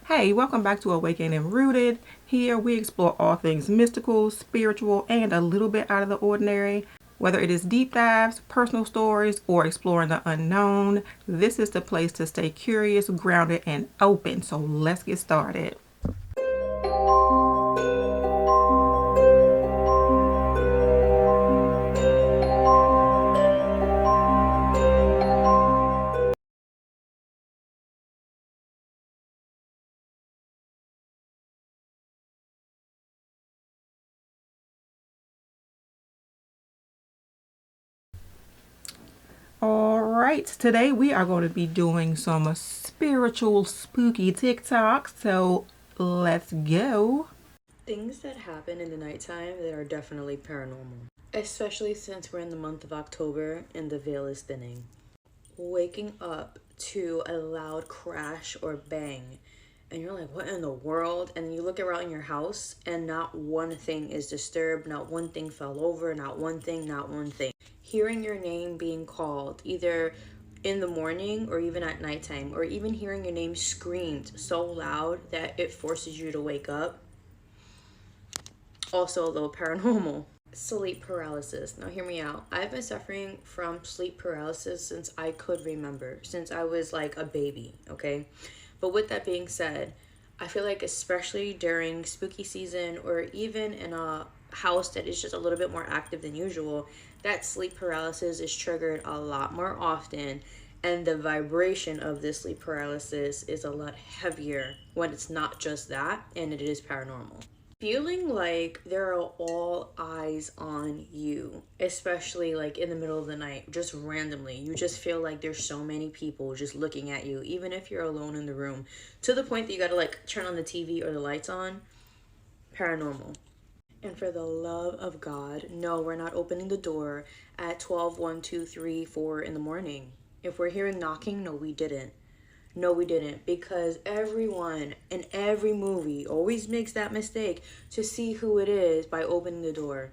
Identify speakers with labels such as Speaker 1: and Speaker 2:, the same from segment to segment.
Speaker 1: Hey, welcome back to Awakened and Rooted. Here we explore all things mystical, spiritual, and a little bit out of the ordinary. Whether it is deep dives, personal stories, or exploring the unknown, this is the place to stay curious, grounded, and open. So let's get started. All right, today we are going to be doing some spiritual spooky TikToks. So let's go.
Speaker 2: Things that happen in the nighttime that are definitely paranormal, especially since we're in the month of October and the veil is thinning. Waking up to a loud crash or bang, and you're like, what in the world? And you look around your house, and not one thing is disturbed, not one thing fell over, not one thing. Hearing your name being called, either in the morning or even at nighttime, or even hearing your name screamed so loud that it forces you to wake up. Also a little paranormal. Sleep paralysis. Now hear me out. I've been suffering from sleep paralysis since I could remember, since I was like a baby, okay? But with that being said, I feel like especially during spooky season or even in a house that is just a little bit more active than usual, that sleep paralysis is triggered a lot more often, and the vibration of this sleep paralysis is a lot heavier when it's not just that and it is paranormal. Feeling like there are all eyes on you, especially like in the middle of the night, just randomly. You just feel like there's so many people just looking at you, even if you're alone in the room, to the point that you gotta like turn on the TV or the lights on. Paranormal. And for the love of God, no, we're not opening the door at 12, 1, 2, 3, 4 in the morning. If we're hearing knocking, no, we didn't. No, we didn't, because everyone in every movie always makes that mistake to see who it is by opening the door.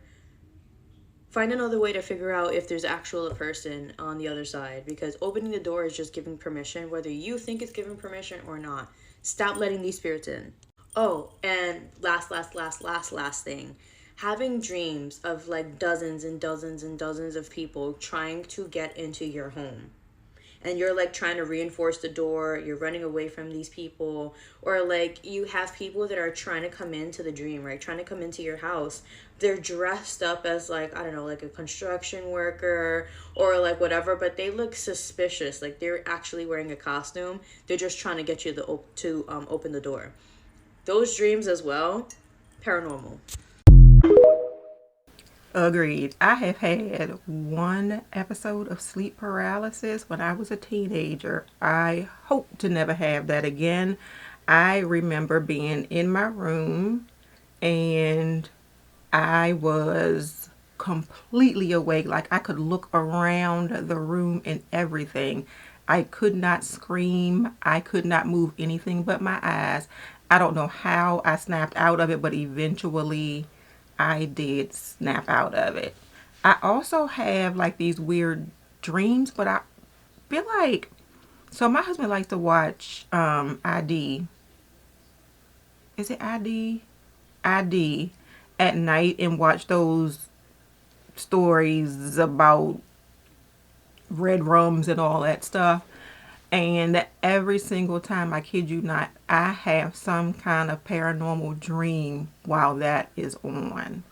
Speaker 2: Find another way to figure out if there's actual a person on the other side, because opening the door is just giving permission, whether you think it's giving permission or not. Stop letting these spirits in. Oh, and last thing. Having dreams of like dozens and dozens and dozens of people trying to get into your home, and you're like trying to reinforce the door, you're running away from these people, or like you have people that are trying to come into the dream, right? Trying to come into your house. They're dressed up as like, I don't know, like a construction worker or like whatever, but they look suspicious. Like they're actually wearing a costume. They're just trying to get you to open the door. Those dreams as well, paranormal.
Speaker 1: Agreed. I have had one episode of sleep paralysis when I was a teenager. I hope to never have that again. I remember being in my room and I was completely awake. Like I could look around the room and everything. I could not scream. I could not move anything but my eyes. I don't know how I snapped out of it, but eventually I did snap out of it. I also have like these weird dreams, but I feel like so my husband likes to watch ID. Is it ID? ID at night and watch those stories about red rums and all that stuff. And every single time, I kid you not, I have some kind of paranormal dream while that is on.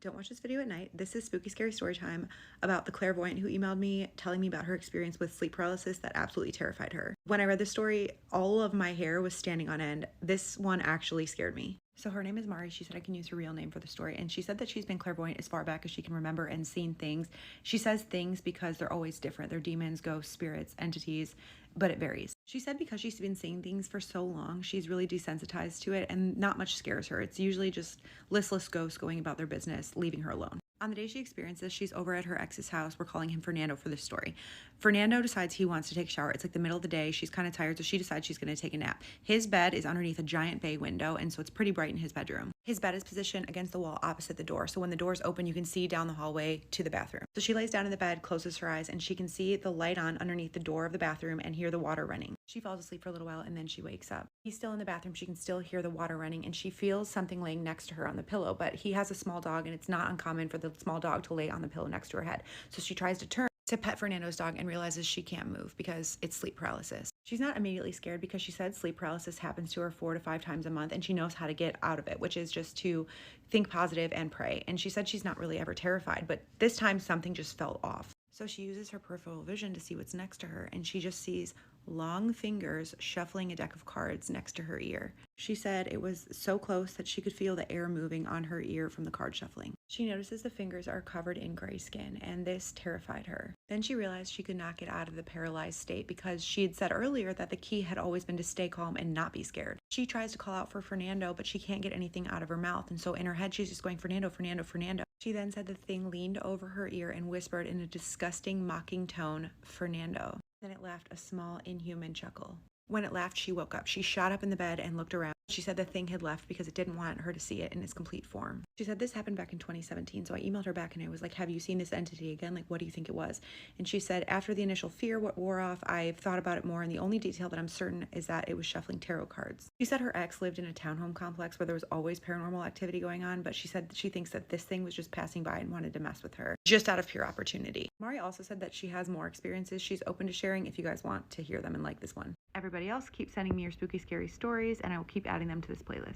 Speaker 3: Don't watch this video at night. This is spooky scary story time about the clairvoyant who emailed me telling me about her experience with sleep paralysis that absolutely terrified her. When I read the story, all of my hair was standing on end. This one actually scared me. So her name is Mari. She said I can use her real name for the story. And she said that she's been clairvoyant as far back as she can remember and seen things. She says things because they're always different. They're demons, ghosts, spirits, entities, but it varies. She said because she's been seeing things for so long, she's really desensitized to it and not much scares her. It's usually just listless ghosts going about their business, leaving her alone. On the day she experiences, she's over at her ex's house. We're calling him Fernando for this story. Fernando decides he wants to take a shower. It's like the middle of the day. She's kind of tired, so she decides she's going to take a nap. His bed is underneath a giant bay window, and so it's pretty bright in his bedroom. His bed is positioned against the wall opposite the door, so when the door's open, you can see down the hallway to the bathroom. So she lays down in the bed, closes her eyes, and she can see the light on underneath the door of the bathroom and hear the water running. She falls asleep for a little while and then she wakes up. He's still in the bathroom. She can still hear the water running and she feels something laying next to her on the pillow, but he has a small dog and it's not uncommon for the small dog to lay on the pillow next to her head. So she tries to turn to pet Fernando's dog and realizes she can't move because it's sleep paralysis. She's not immediately scared because she said sleep paralysis happens to her 4 to 5 times a month and she knows how to get out of it, which is just to think positive and pray. And she said she's not really ever terrified, but this time something just felt off. So she uses her peripheral vision to see what's next to her, and she just sees long fingers shuffling a deck of cards next to her ear. She said it was so close that she could feel the air moving on her ear from the card shuffling. She notices the fingers are covered in gray skin, and this terrified her. Then she realized she could not get out of the paralyzed state because she had said earlier that the key had always been to stay calm and not be scared. She tries to call out for Fernando, but she can't get anything out of her mouth, and so in her head she's just going, Fernando, Fernando, Fernando. She then said the thing leaned over her ear and whispered in a disgusting, mocking tone, Fernando. Then it laughed a small, inhuman chuckle. When it laughed, she woke up. She shot up in the bed and looked around. She said the thing had left because it didn't want her to see it in its complete form. She said this happened back in 2017, so I emailed her back and I was like, have you seen this entity again? Like, what do you think it was? And she said, after the initial fear wore off, I've thought about it more, and the only detail that I'm certain is that it was shuffling tarot cards. She said her ex lived in a townhome complex where there was always paranormal activity going on, but she said that she thinks that this thing was just passing by and wanted to mess with her, just out of pure opportunity. Mari also said that she has more experiences she's open to sharing if you guys want to hear them and like this one. Everybody else, keep sending me your spooky, scary stories, and I will keep adding them to this playlist.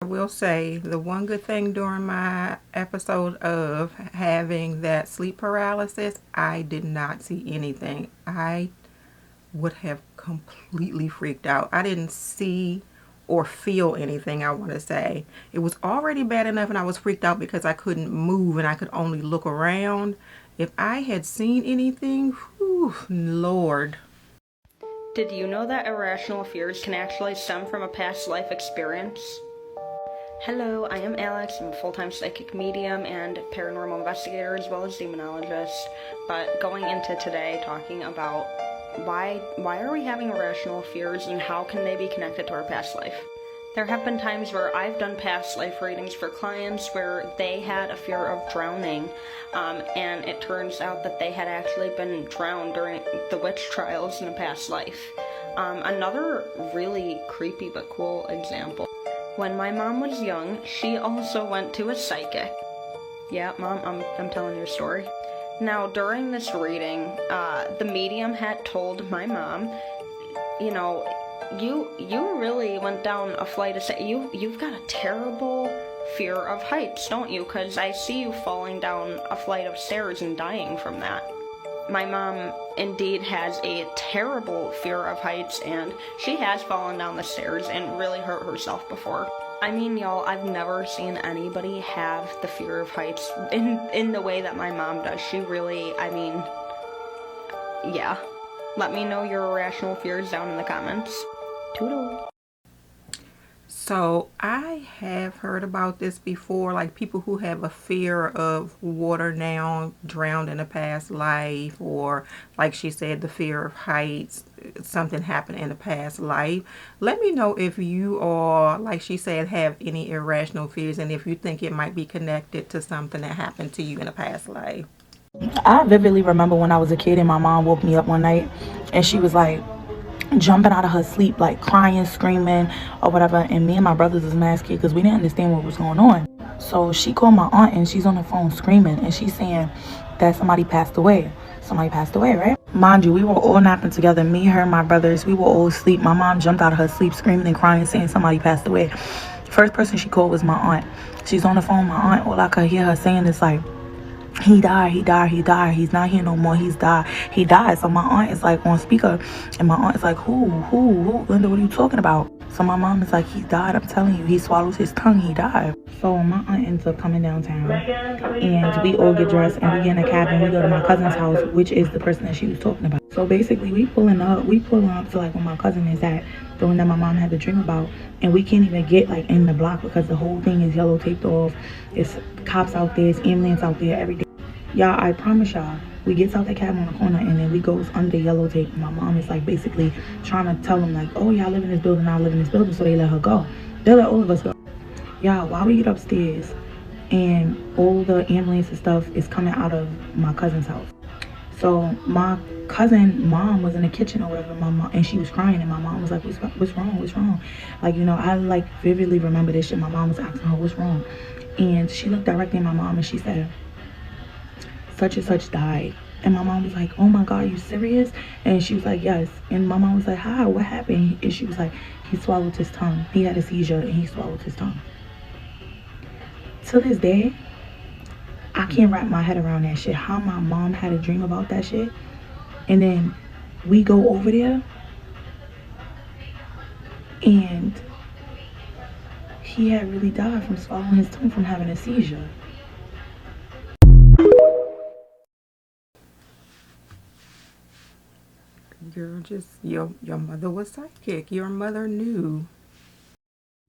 Speaker 1: I will say the one good thing during my episode of having that sleep paralysis, I did not see anything. I would have completely freaked out. I didn't see or feel anything, I want to say. It was already bad enough and I was freaked out because I couldn't move and I could only look around. If I had seen anything, whew, Lord.
Speaker 2: Did you know that irrational fears can actually stem from a past life experience? Hello, I am Alex. I'm a full-time psychic medium and paranormal investigator as well as demonologist. But going into today talking about why are we having irrational fears and how can they be connected to our past life? There have been times where I've done past life readings for clients where they had a fear of drowning, and it turns out that they had actually been drowned during the witch trials in a past life. Another really creepy but cool example. When my mom was young, she also went to a psychic. Yeah, Mom, I'm telling your story. Now, during this reading, the medium had told my mom, you know, you really went down a flight of stairs. You've got a terrible fear of heights, don't you? Because I see you falling down a flight of stairs and dying from that. My mom indeed has a terrible fear of heights, and she has fallen down the stairs and really hurt herself before. I mean, y'all, I've never seen anybody have the fear of heights in the way that my mom does. She really, I mean, yeah. Let me know your irrational fears down in the comments. Toodle.
Speaker 1: So I have heard about this before, like people who have a fear of water now, drowned in a past life, or like she said, the fear of heights, something happened in a past life. Let me know if you are, like she said, have any irrational fears and if you think it might be connected to something that happened to you in a past life.
Speaker 4: I vividly remember when I was a kid and my mom woke me up one night and she was like jumping out of her sleep, like crying, screaming or whatever, and me and my brothers was mad scared because we didn't understand what was going on. So she called my aunt and she's on the phone screaming and she's saying that somebody passed away, right? Mind you, we were all napping together, me, her, my brothers, we were all asleep. My mom jumped out of her sleep screaming and crying, saying somebody passed away. First person she called was my aunt. She's on the phone. My aunt, all I could hear her saying is like, he died, he's not here no more, he died. So my aunt is like on speaker and my aunt is like, who, Linda, what are you talking about? So my mom is like, he died, I'm telling you, he swallowed his tongue, he died. So my aunt ends up coming downtown and we all get dressed and we get in a cab and we go to my cousin's house, which is the person that she was talking about. So basically we pulling up to like where my cousin is at, the one that my mom had the dream about, and we can't even get like in the block because the whole thing is yellow taped off. It's cops out there, it's ambulance out there, everything. Y'all, I promise y'all, we gets out the cab on the corner and then we goes under yellow tape. My mom is like basically trying to tell them like, oh, y'all live in this building, I live in this building, so they let her go. They let all of us go. Y'all, while we get upstairs, and all the ambulance and stuff is coming out of my cousin's house. So my cousin mom was in the kitchen or whatever, my mom, and she was crying, and my mom was like, what's wrong? Like, you know, I like vividly remember this shit. My mom was asking her what's wrong, and she looked directly at my mom and she said, such and such died. And my mom was like, oh my God, you serious? And she was like, yes. And my mom was like, how? What happened? And she was like, he swallowed his tongue. He had a seizure and he swallowed his tongue. To this day, I can't wrap my head around that shit. How my mom had a dream about that shit. And then we go over there and he had really died from swallowing his tongue from having a seizure.
Speaker 1: Girl, just your mother was psychic. Your mother knew.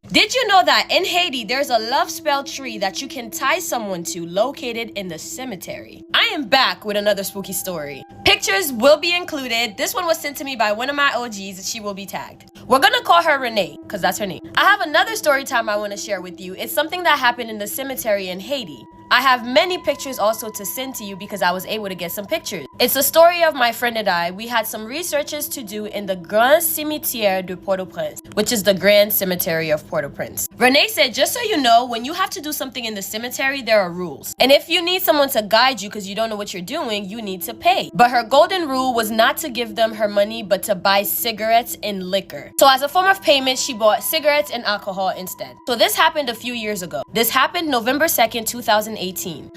Speaker 5: Did you know that in Haiti, there's a love spell tree that you can tie someone to located in the cemetery? I am back with another spooky story. Pictures will be included. This one was sent to me by one of my OGs. She will be tagged. We're gonna call her Renee, because that's her name. I have another story time I want to share with you. It's something that happened in the cemetery in Haiti. I have many pictures also to send to you because I was able to get some pictures. It's a story of my friend and I. We had some researches to do in the Grand Cimetière de Port-au-Prince, which is the Grand Cemetery of Port-au-Prince. Renee said, just so you know, when you have to do something in the cemetery, there are rules. And if you need someone to guide you because you don't know what you're doing, you need to pay. But her golden rule was not to give them her money, but to buy cigarettes and liquor. So as a form of payment, she bought cigarettes and alcohol instead. So this happened a few years ago. This happened November 2nd, 2018.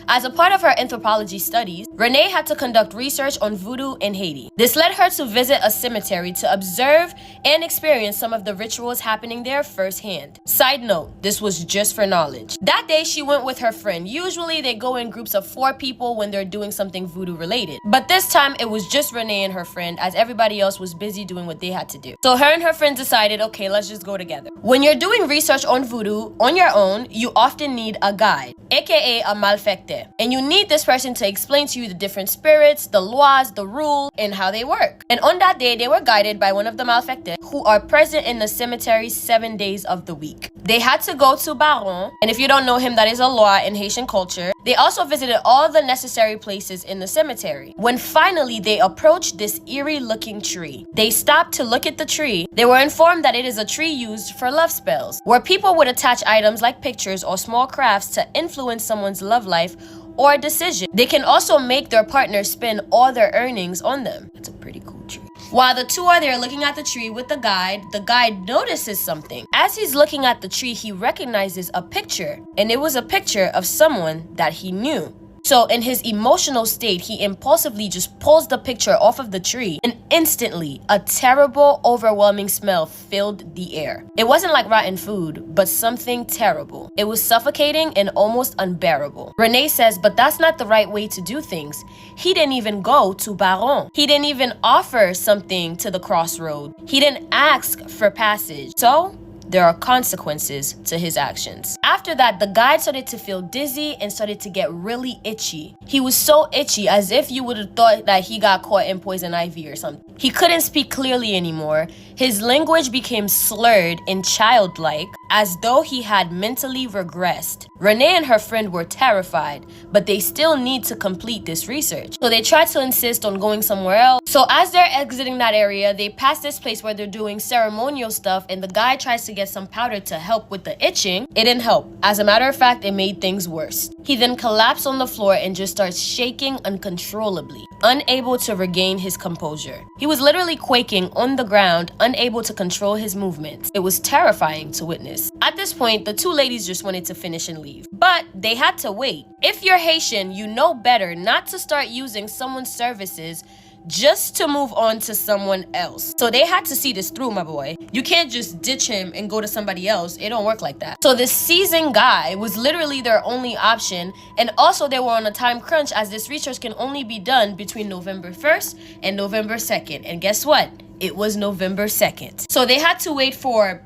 Speaker 5: As a part of her anthropology studies, Renee had to conduct research on voodoo in Haiti. This led her to visit a cemetery to observe and experience some of the rituals happening there firsthand. Side note, this was just for knowledge. That day, she went with her friend. Usually, they go in groups of 4 people when they're doing something voodoo related. But this time, it was just Renee and her friend, as everybody else was busy doing what they had to do. So her and her friend decided, okay, let's just go together. When you're doing research on voodoo on your own, you often need a guide, aka a malfecte. And you need this person to explain to you the different spirits, the laws, the rules, and how they work. And on that day, they were guided by one of the malfectes who are present in the cemetery 7 days of the week. They had to go to Baron, and if you don't know him, that is a law in Haitian culture. They also visited all the necessary places in the cemetery. When finally they approached this eerie looking tree, they stopped to look at the tree. They were informed that it is a tree used for love spells, where people would attach items like pictures or small crafts to influence someone's love life or decision. They can also make their partner spend all their earnings on them. It's a pretty cool tree. While the two are there looking at the tree with the guide notices something. As he's looking at the tree, he recognizes a picture, and it was a picture of someone that he knew. So in his emotional state, he impulsively just pulls the picture off of the tree, and instantly a terrible, overwhelming smell filled the air. It wasn't like rotten food, but something terrible. It was suffocating and almost unbearable. Renee says, but that's not the right way to do things. He didn't even go to Baron. He didn't even offer something to the crossroad. He didn't ask for passage. So there are consequences to his actions. After that, the guide started to feel dizzy and started to get really itchy. He was so itchy, as if you would have thought that he got caught in poison ivy or something. He couldn't speak clearly anymore. His language became slurred and childlike, as though he had mentally regressed. Renee and her friend were terrified, but they still need to complete this research. So they tried to insist on going somewhere else. So as they're exiting that area, they pass this place where they're doing ceremonial stuff, and the guy tries to get some powder to help with the itching. It didn't help. As a matter of fact, it made things worse. He then collapsed on the floor and just starts shaking uncontrollably, unable to regain his composure. He was literally quaking on the ground, unable to control his movements. It was terrifying to witness. At this point, the two ladies just wanted to finish and leave, but they had to wait. If you're Haitian, you know better not to start using someone's services just to move on to someone else. So they had to see this through, my boy. You can't just ditch him and go to somebody else. It don't work like that. So this seasoned guy was literally their only option, and also they were on a time crunch, as this research can only be done between November 1st and November 2nd. And guess what? It was November 2nd. So they had to wait for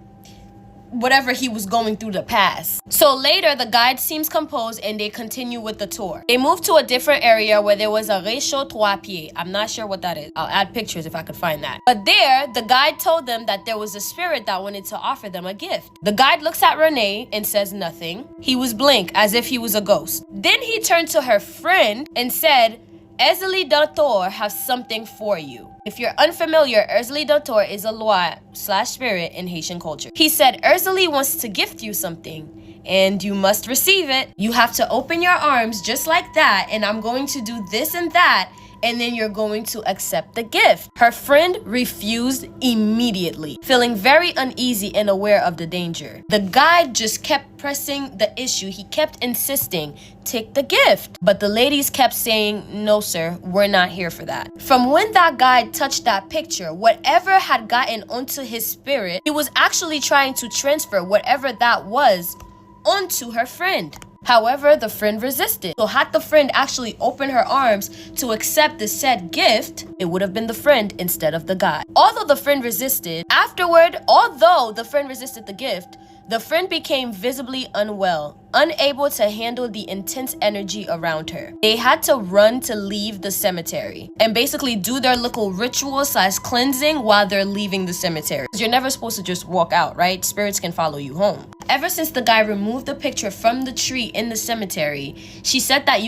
Speaker 5: whatever he was going through the past. So later, the guide seems composed and they continue with the tour. They move to a different area where there was a réchaud trois pieds. I'm not sure what that is. I'll add pictures if I could find that. But there, the guide told them that there was a spirit that wanted to offer them a gift. The guide looks at Renee and says nothing. He was blank, as if he was a ghost. Then he turned to her friend and said, Erzeli Doctor has something for you. If you're unfamiliar, Erzeli Doctor is a loi/spirit in Haitian culture. He said, Erzeli wants to gift you something, and you must receive it. You have to open your arms just like that, and I'm going to do this and that, and then you're going to accept the gift. Her friend refused immediately, feeling very uneasy and aware of the danger. The guide just kept pressing the issue. He kept insisting, take the gift. But the ladies kept saying, no sir, we're not here for that. From when that guide touched that picture, whatever had gotten onto his spirit, he was actually trying to transfer whatever that was onto her friend. However, the friend resisted. So had the friend actually opened her arms to accept the said gift, it would have been the friend instead of the guy. Although the friend resisted the gift, the friend became visibly unwell, unable to handle the intense energy around her. They had to run to leave the cemetery and basically do their little ritual/cleansing while they're leaving the cemetery. You're never supposed to just walk out, right? Spirits can follow you home. Ever since the guy removed the picture from the tree in the cemetery, she said that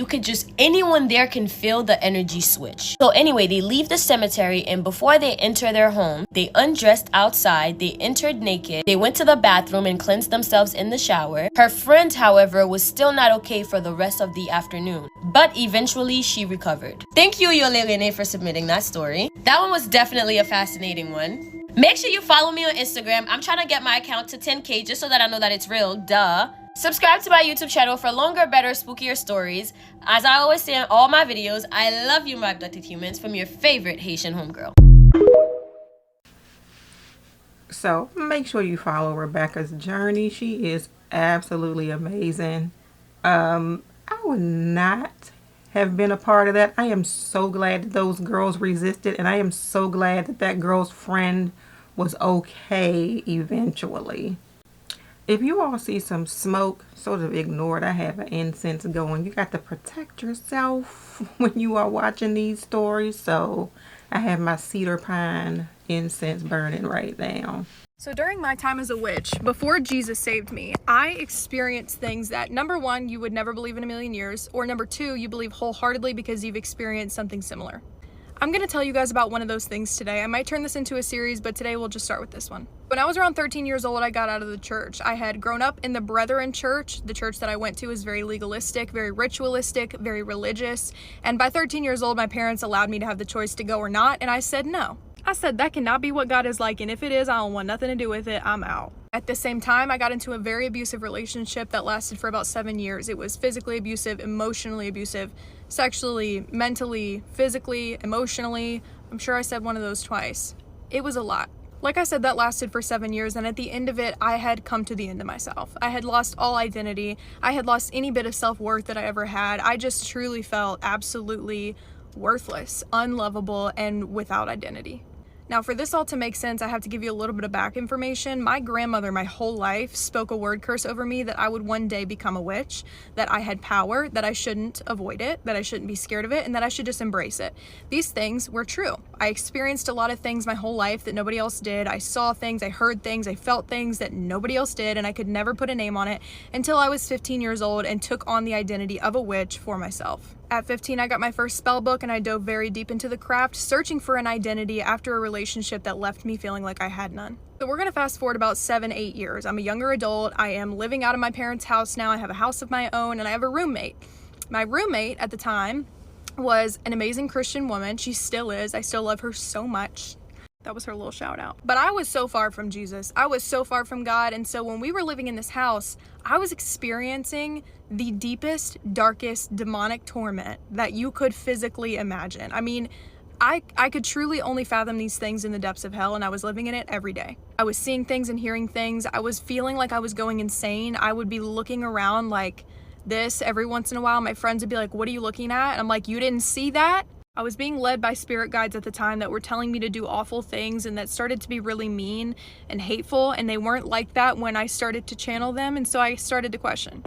Speaker 5: anyone there can feel the energy switch. So anyway, they leave the cemetery, and before they enter their home, they undressed outside, they entered naked, they went to the bathroom and cleansed themselves in the shower. Her friend, however, was still not okay for the rest of the afternoon, but eventually she recovered. Thank you, Yole Rene, for submitting that story. That one was definitely a fascinating one. Make sure you follow me on Instagram. I'm trying to get my account to 10K just so that I know that it's real. Duh. Subscribe to my YouTube channel for longer, better, spookier stories. As I always say in all my videos, I love you, my abducted humans, from your favorite Haitian homegirl.
Speaker 1: So make sure you follow Rebecca's journey. She is absolutely amazing. I would not have been a part of that. I am so glad that those girls resisted, and I am so glad that that girl's friend was okay eventually. If you all see some smoke, sort of ignore it. I have an incense going. You got to protect yourself when you are watching these stories. So I have my cedar pine incense burning right now.
Speaker 6: So during my time as a witch, before Jesus saved me, I experienced things that, number one, you would never believe in a million years, or number two, you believe wholeheartedly because you've experienced something similar. I'm going to tell you guys about one of those things today. I might turn this into a series, but today we'll just start with this one. When I was around 13 years old, I got out of the church. I had grown up in the Brethren church. The church that I went to was very legalistic, very ritualistic, very religious. And by 13 years old, my parents allowed me to have the choice to go or not, and I said no. I said, that cannot be what God is like, and if it is, I don't want nothing to do with it. I'm out. At the same time, I got into a very abusive relationship that lasted for about 7 years. It was physically abusive, emotionally abusive, sexually, mentally, physically, emotionally. I'm sure I said one of those twice. It was a lot. Like I said, that lasted for 7 years, and at the end of it, I had come to the end of myself. I had lost all identity. I had lost any bit of self-worth that I ever had. I just truly felt absolutely worthless, unlovable, and without identity. Now, for this all to make sense, I have to give you a little bit of back information. My grandmother, my whole life, spoke a word curse over me that I would one day become a witch, that I had power, that I shouldn't avoid it, that I shouldn't be scared of it, and that I should just embrace it. These things were true. I experienced a lot of things my whole life that nobody else did. I saw things, I heard things, I felt things that nobody else did, and I could never put a name on it until I was 15 years old and took on the identity of a witch for myself. At 15, I got my first spell book, and I dove very deep into the craft, searching for an identity after a relationship that left me feeling like I had none. So we're gonna fast forward about 7-8 years. I'm a younger adult. I am living out of my parents' house now. I have a house of my own, and I have a roommate. My roommate at the time was an amazing Christian woman. She still is. I still love her so much. That was her little shout out. But I was so far from Jesus. I was so far from God. And so when we were living in this house, I was experiencing the deepest, darkest demonic torment that you could physically imagine. I mean, I could truly only fathom these things in the depths of hell, and I was living in it every day. I was seeing things and hearing things. I was feeling like I was going insane. I would be looking around like this every once in a while. My friends would be like, what are you looking at? And I'm like, you didn't see that? I was being led by spirit guides at the time that were telling me to do awful things and that started to be really mean and hateful, and they weren't like that when I started to channel them, and so I started to question.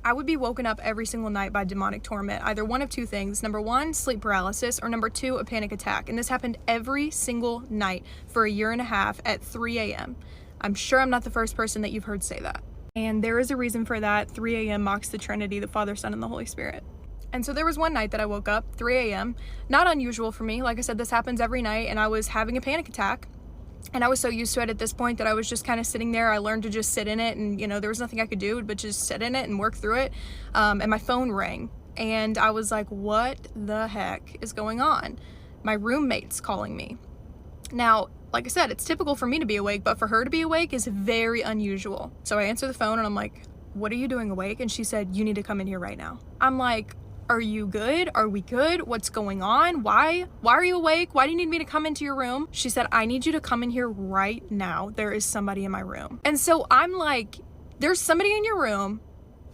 Speaker 6: I would be woken up every single night by demonic torment, either one of two things. Number one, sleep paralysis, or number two, a panic attack. And this happened every single night for a year and a half at 3 a.m. I'm sure I'm not the first person that you've heard say that. And there is a reason for that. 3 a.m. mocks the Trinity, the Father, Son, and the Holy Spirit. And so there was one night that I woke up, 3 a.m. Not unusual for me. Like I said, this happens every night, and I was having a panic attack. And I was so used to it at this point that I was just kind of sitting there. I learned to just sit in it, and there was nothing I could do but just sit in it and work through it. And my phone rang, and I was like, what the heck is going on? My roommate's calling me. Now, like I said, it's typical for me to be awake, but for her to be awake is very unusual. So I answer the phone and I'm like, what are you doing awake? And she said, you need to come in here right now. I'm like, are you good? Are we good? What's going on? Why are you awake? Why do you need me to come into your room? She said, I need you to come in here right now. There is somebody in my room. And so I'm like, there's somebody in your room,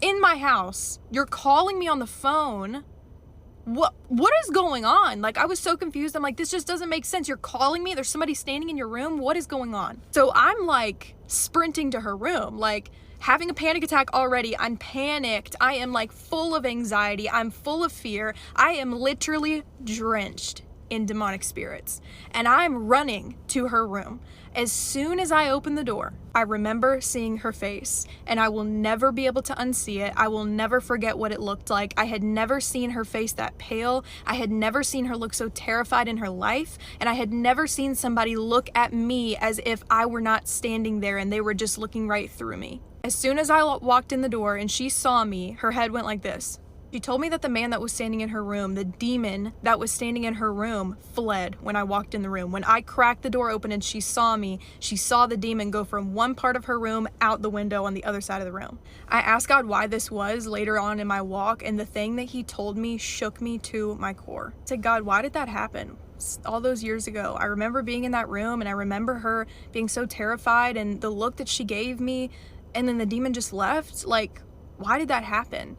Speaker 6: in my house. You're calling me on the phone. What is going on? Like, I was so confused. I'm like, this just doesn't make sense. You're calling me. There's somebody standing in your room. What is going on? So I'm like sprinting to her room, like having a panic attack already. I'm panicked. I am like full of anxiety. I'm full of fear. I am literally drenched in demonic spirits, and I'm running to her room. As soon as I open the door, I remember seeing her face, and I will never be able to unsee it. I will never forget what it looked like. I had never seen her face that pale. I had never seen her look so terrified in her life, and I had never seen somebody look at me as if I were not standing there and they were just looking right through me. As soon as I walked in the door and she saw me, her head went like this. She told me that the man that was standing in her room, the demon that was standing in her room, fled when I walked in the room. When I cracked the door open and she saw me, she saw the demon go from one part of her room out the window on the other side of the room. I asked God why this was later on in my walk, and the thing that he told me shook me to my core. I said, God, why did that happen? All those years ago, I remember being in that room, and I remember her being so terrified, and the look that she gave me, and then the demon just left. Like, why did that happen?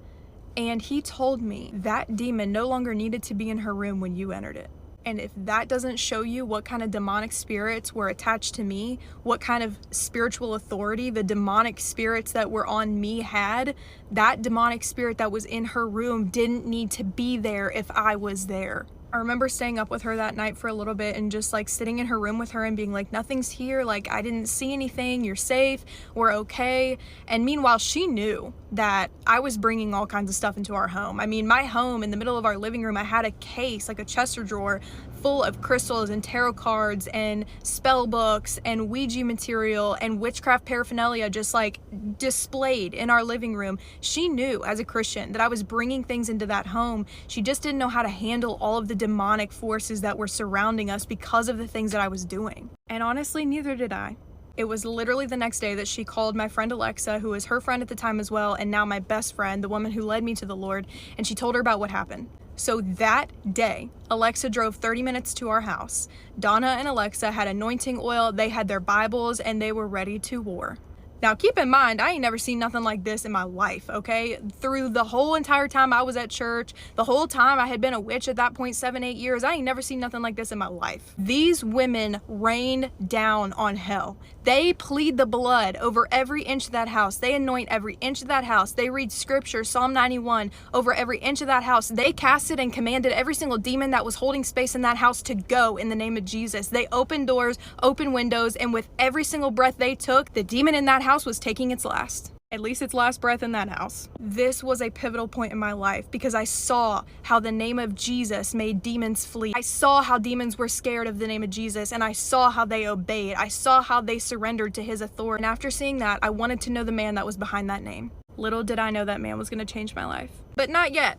Speaker 6: And he told me that demon no longer needed to be in her room when you entered it. And if that doesn't show you what kind of demonic spirits were attached to me, what kind of spiritual authority the demonic spirits that were on me had, that demonic spirit that was in her room didn't need to be there if I was there. I remember staying up with her that night for a little bit and just like sitting in her room with her and being like, nothing's here, like I didn't see anything, you're safe, we're okay. And meanwhile, she knew that I was bringing all kinds of stuff into our home. I mean, my home, in the middle of our living room, I had a case, like a chest drawer full of crystals and tarot cards and spell books and Ouija material and witchcraft paraphernalia just like displayed in our living room. She knew as a Christian that I was bringing things into that home. She just didn't know how to handle all of the demonic forces that were surrounding us because of the things that I was doing. And honestly, neither did I. It was literally the next day that she called my friend Alexa, who was her friend at the time as well, and now my best friend, the woman who led me to the Lord, and she told her about what happened. So that day, Alexa drove 30 minutes to our house. Donna and Alexa had anointing oil, they had their Bibles, and they were ready to war. Now, keep in mind, I ain't never seen nothing like this in my life, okay? Through the whole entire time I was at church, the whole time I had been a witch at that point, 7-8 years, I ain't never seen nothing like this in my life. These women rain down on hell. They plead the blood over every inch of that house. They anoint every inch of that house. They read scripture, Psalm 91, over every inch of that house. They casted and commanded every single demon that was holding space in that house to go in the name of Jesus. They opened doors, opened windows, and with every single breath they took, the demon in that house was taking its last. At least its last breath in that house. This was a pivotal point in my life because I saw how the name of Jesus made demons flee. I saw how demons were scared of the name of Jesus, and I saw how they obeyed. I saw how they surrendered to his authority. And after seeing that, I wanted to know the man that was behind that name. Little did I know that man was going to change my life. But not yet.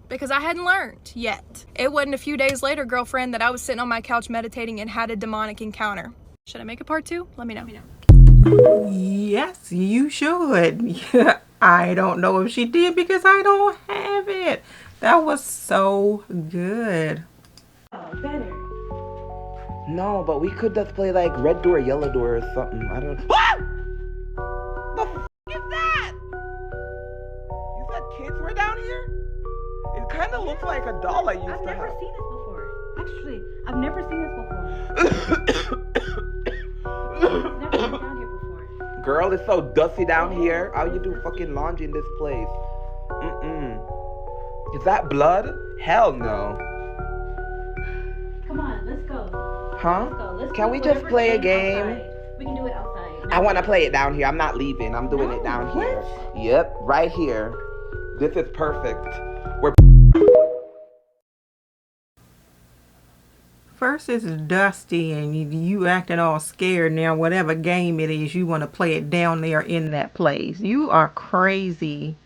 Speaker 6: Because I hadn't learned yet. It wasn't a few days later, girlfriend, that I was sitting on my couch meditating and had a demonic encounter. Should I make a part 2? Let me know.
Speaker 1: Yes, you should. I don't know if she did because I don't have it. That was so good.
Speaker 7: Better. No, but we could just play like red door, yellow door, or something. I don't. What? The f is that? You said kids were down here? It kind of of looks like a doll I used to have.
Speaker 3: I've never seen this before. Actually, I've never seen this before. I've never been down here before.
Speaker 7: Girl, it's so dusty down here. How you do fucking laundry in this place? Is that blood? Hell no.
Speaker 3: Come on, let's go.
Speaker 7: Huh?
Speaker 3: Let's go. Let's
Speaker 7: Can
Speaker 3: do
Speaker 7: we just
Speaker 3: whatever
Speaker 7: play a
Speaker 3: game
Speaker 7: game?
Speaker 3: outside. We can do it outside.
Speaker 7: I want to play it down here. I'm not leaving. I'm doing it down here. Yep, right here. This is perfect. We're
Speaker 1: First it's dusty and you acting all scared. Now whatever game it is, you want to play it down there in that place. You are crazy.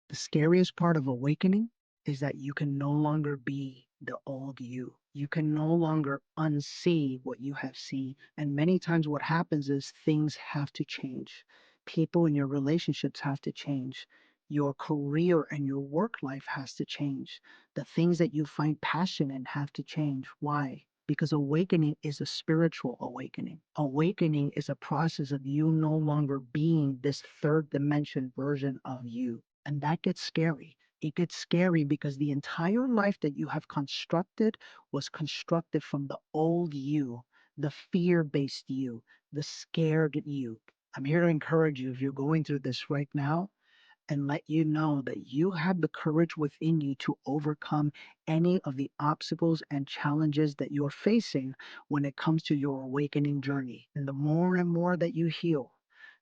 Speaker 8: The scariest part of awakening is that you can no longer be the old you. You can no longer unsee what you have seen. And many times what happens is things have to change. People in your relationships have to change. Your career and your work life has to change. The things that you find passion in have to change. Why? Because awakening is a spiritual awakening. Awakening is a process of you no longer being this third dimension version of you. And that gets scary. It gets scary because the entire life that you have constructed was constructed from the old you, the fear-based you, the scared you. I'm here to encourage you if you're going through this right now and let you know that you have the courage within you to overcome any of the obstacles and challenges that you're facing when it comes to your awakening journey. And the more and more that you heal,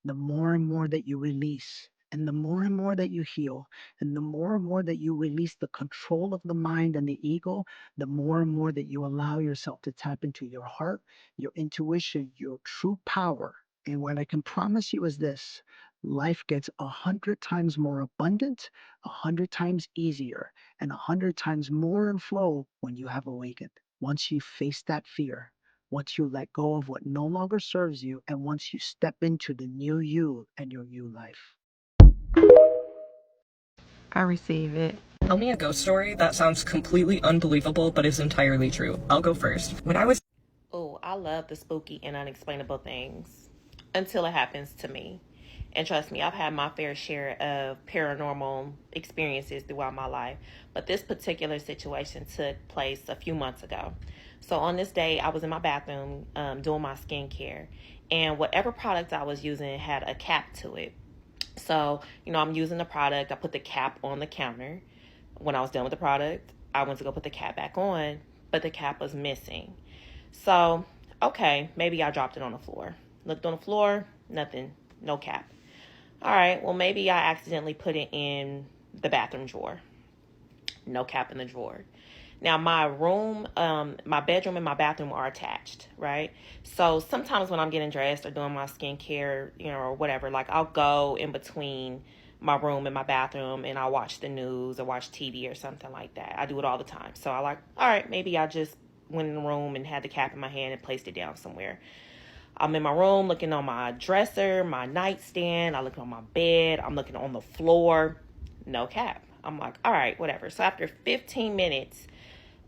Speaker 8: the more and more that you release, and the more and more that you heal, and the more and more that you release the control of the mind and the ego, the more and more that you allow yourself to tap into your heart, your intuition, your true power. And what I can promise you is this: life gets 100 times more abundant, 100 times easier, and 100 times more in flow when you have awakened. Once you face that fear, once you let go of what no longer serves you, and once you step into the new you and your new life.
Speaker 1: I receive it.
Speaker 9: Tell me a ghost story that sounds completely unbelievable but is entirely true. I'll go first. When I was
Speaker 10: Oh, I love the spooky and unexplainable things until it happens to me. And trust me, I've had my fair share of paranormal experiences throughout my life. But this particular situation took place a few months ago. So on this day, I was in my bathroom doing my skincare. And whatever product I was using had a cap to it. So, I'm using the product. I put the cap on the counter. When I was done with the product, I went to go put the cap back on, but the cap was missing. So, okay, maybe I dropped it on the floor. Looked on the floor, nothing, no cap. All right, well, maybe I accidentally put it in the bathroom drawer. No cap in the drawer. Now, my room, my bedroom and my bathroom are attached, right? So sometimes when I'm getting dressed or doing my skincare, or whatever, like I'll go in between my room and my bathroom and I'll watch the news or watch TV or something like that. I do it all the time. So all right, maybe I just went in the room and had the cap in my hand and placed it down somewhere. I'm in my room looking on my dresser, my nightstand. I look on my bed. I'm looking on the floor. No cap. I'm like, all right, whatever. So after 15 minutes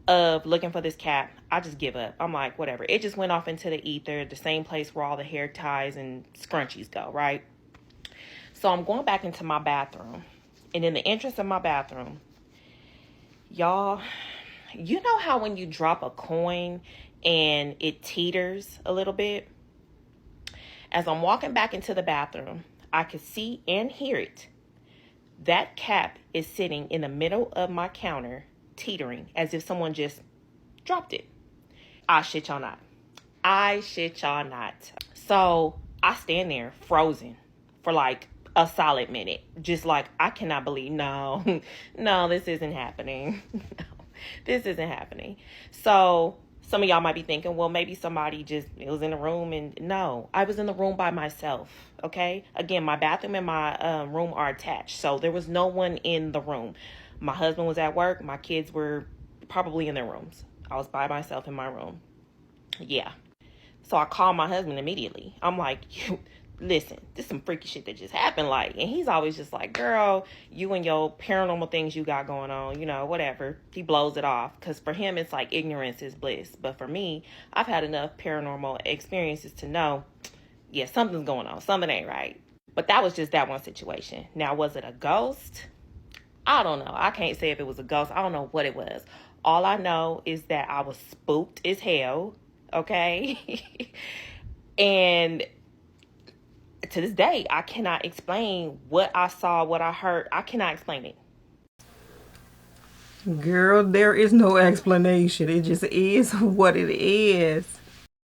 Speaker 10: of looking for this cap, I just give up. I'm like, whatever. It just went off into the ether, the same place where all the hair ties and scrunchies go, right? So I'm going back into my bathroom. And in the entrance of my bathroom, y'all, you know how when you drop a coin and it teeters a little bit? As I'm walking back into the bathroom, I could see and hear it. That cap is sitting in the middle of my counter, teetering as if someone just dropped it. I shit y'all not. So I stand there frozen for like a solid minute. Just like, I cannot believe, no, this isn't happening. No, this isn't happening. So some of y'all might be thinking, well, maybe somebody was in the room. And no, I was in the room by myself, okay? Again, my bathroom and my room are attached. So there was no one in the room. My husband was at work. My kids were probably in their rooms. I was by myself in my room. Yeah. So I called my husband immediately. I'm like, listen, this is some freaky shit that just happened. And he's always just like, girl, you and your paranormal things you got going on, whatever. He blows it off. Because for him, it's like ignorance is bliss. But for me, I've had enough paranormal experiences to know, yeah, something's going on. Something ain't right. But that was just that one situation. Now, was it a ghost? I don't know. I can't say if it was a ghost. I don't know what it was. All I know is that I was spooked as hell. Okay. And to this day, I cannot explain what I saw, what I heard. I cannot explain it.
Speaker 1: Girl, there is no explanation. It just is what it is.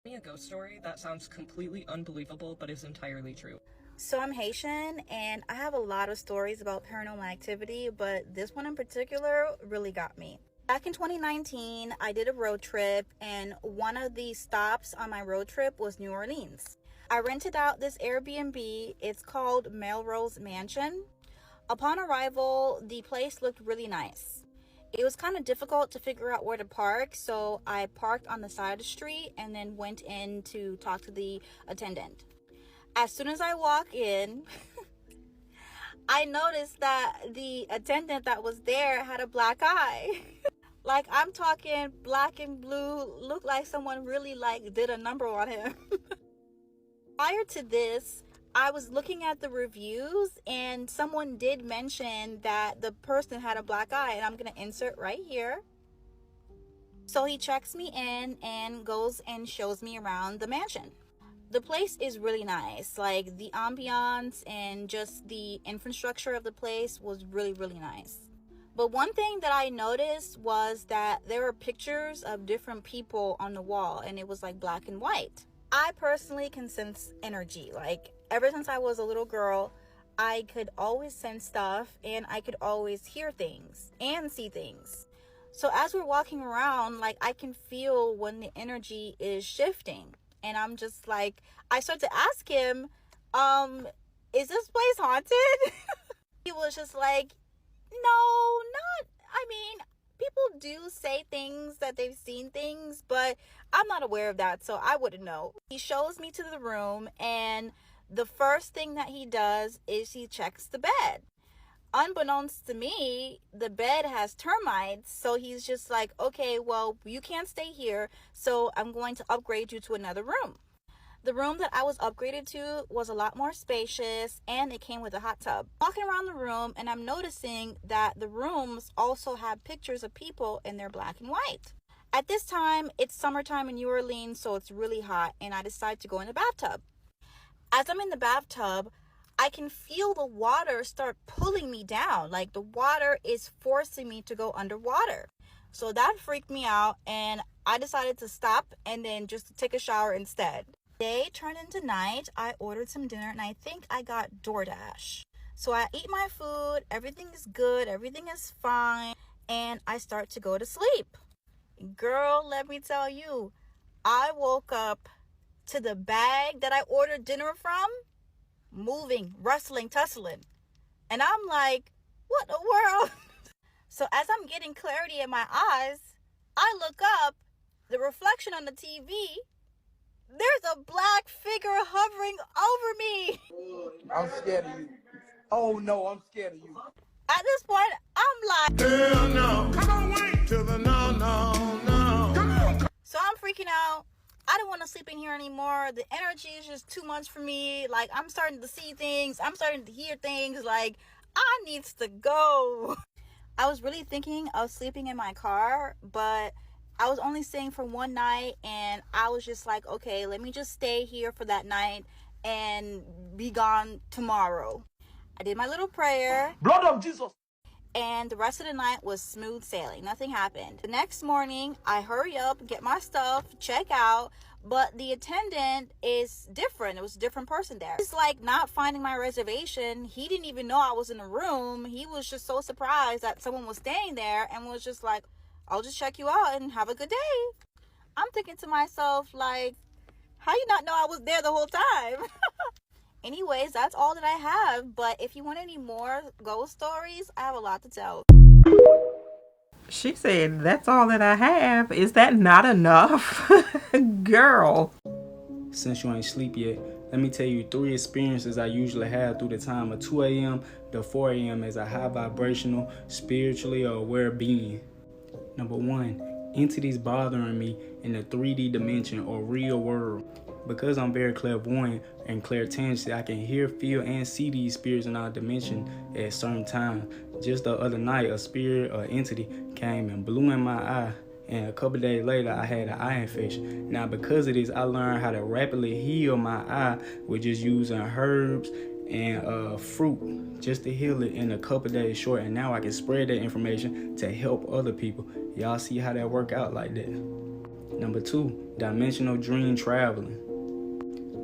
Speaker 9: Me a ghost story that sounds completely unbelievable but is entirely true.
Speaker 3: So I'm Haitian and I have a lot of stories about paranormal activity, but this one in particular really got me. Back in 2019, I did a road trip, and one of the stops on my road trip was New Orleans. I rented out this Airbnb. It's called Melrose Mansion. Upon arrival, the place looked really nice. It was kind of difficult to figure out where to park, so I parked on the side of the street and then went in to talk to the attendant. As soon as I walk in, I noticed that the attendant that was there had a black eye. Like, I'm talking black and blue, looked like someone really did a number on him. Prior to this, I was looking at the reviews and someone did mention that the person had a black eye, and I'm going to insert right here. So he checks me in and goes and shows me around the mansion. The place is really nice. Like, the ambiance and just the infrastructure of the place was really, really nice. But one thing that I noticed was that there were pictures of different people on the wall, and it was like black and white. I personally can sense energy. Like, ever since I was a little girl, I could always sense stuff, and I could always hear things and see things. So as we're walking around, like, I can feel when the energy is shifting. And I'm just like, I start to ask him, is this place haunted? He was just like, no, not, I mean, people do say things that they've seen things, but I'm not aware of that, so I wouldn't know. He shows me to the room, and the first thing that he does is he checks the bed. Unbeknownst to me, the bed has termites, so he's just like, okay, well, you can't stay here, so I'm going to upgrade you to another room. The room that I was upgraded to was a lot more spacious, and it came with a hot tub. Walking around the room, and I'm noticing that the rooms also have pictures of people, and they're black and white. At this time, it's summertime in New Orleans, so it's really hot, and I decide to go in the bathtub. As I'm in the bathtub, I can feel the water start pulling me down. Like, the water is forcing me to go underwater. So that freaked me out, and I decided to stop and then just take a shower instead. Day turned into night. I ordered some dinner, and I think I got DoorDash. So I eat my food, everything is good, everything is fine, and I start to go to sleep. Girl, let me tell you, I woke up to the bag that I ordered dinner from moving, rustling, tussling. And I'm like, what the world? So as I'm getting clarity in my eyes, I look up, the reflection on the TV, there's a black figure hovering over me.
Speaker 11: I'm scared of you. Oh no, I'm scared of you.
Speaker 3: At this point, I'm like,
Speaker 11: hell no. Come on, wait till the no. Come on.
Speaker 3: So I'm freaking out. I don't want to sleep in here anymore. The energy is just too much for me. Like, I'm starting to see things. I'm starting to hear things. Like, I needs to go. I was really thinking of sleeping in my car, but I was only staying for one night, and I was just like, okay, let me just stay here for that night and be gone tomorrow. I did my little prayer.
Speaker 11: Blood of Jesus.
Speaker 3: And the rest of the night was smooth sailing. Nothing happened. The next morning, I hurry up, get my stuff, check out, but the attendant is different. It was a different person there. It's like not finding my reservation. He didn't even know I was in the room. He was just so surprised that someone was staying there and was just like, I'll just check you out and have a good day. I'm thinking to myself, like, how you not know I was there the whole time? Anyways, that's all that I have. But if you want any more ghost stories, I have a lot to tell.
Speaker 1: She said, that's all that I have. Is that not enough? Girl.
Speaker 12: Since you ain't sleep yet, let me tell you 3 experiences I usually have through the time of 2 a.m. to 4 a.m. as a high vibrational, spiritually aware being. Number 1, entities bothering me in the 3D dimension or real world. Because I'm very clairvoyant and clairtenant, I can hear, feel, and see these spirits in our dimension at certain times. Just the other night, a spirit or entity came and blew in my eye, and a couple days later, I had an eye infection. Now, because of this, I learned how to rapidly heal my eye with just using herbs and fruit just to heal it in a couple days short, and now I can spread that information to help other people. Y'all see how that work out like that? Number 2, dimensional dream traveling.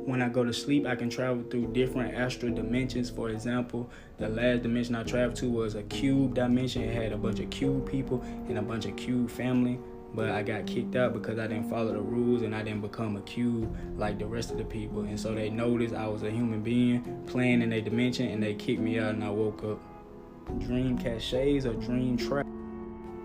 Speaker 12: When I go to sleep, I can travel through different astral dimensions. For example, the last dimension I traveled to was a cube dimension. It had a bunch of cube people and a bunch of cube family, but I got kicked out because I didn't follow the rules and I didn't become a cube like the rest of the people. And so they noticed I was a human being playing in their dimension, and they kicked me out, and I woke up. Dream caches or dream traps.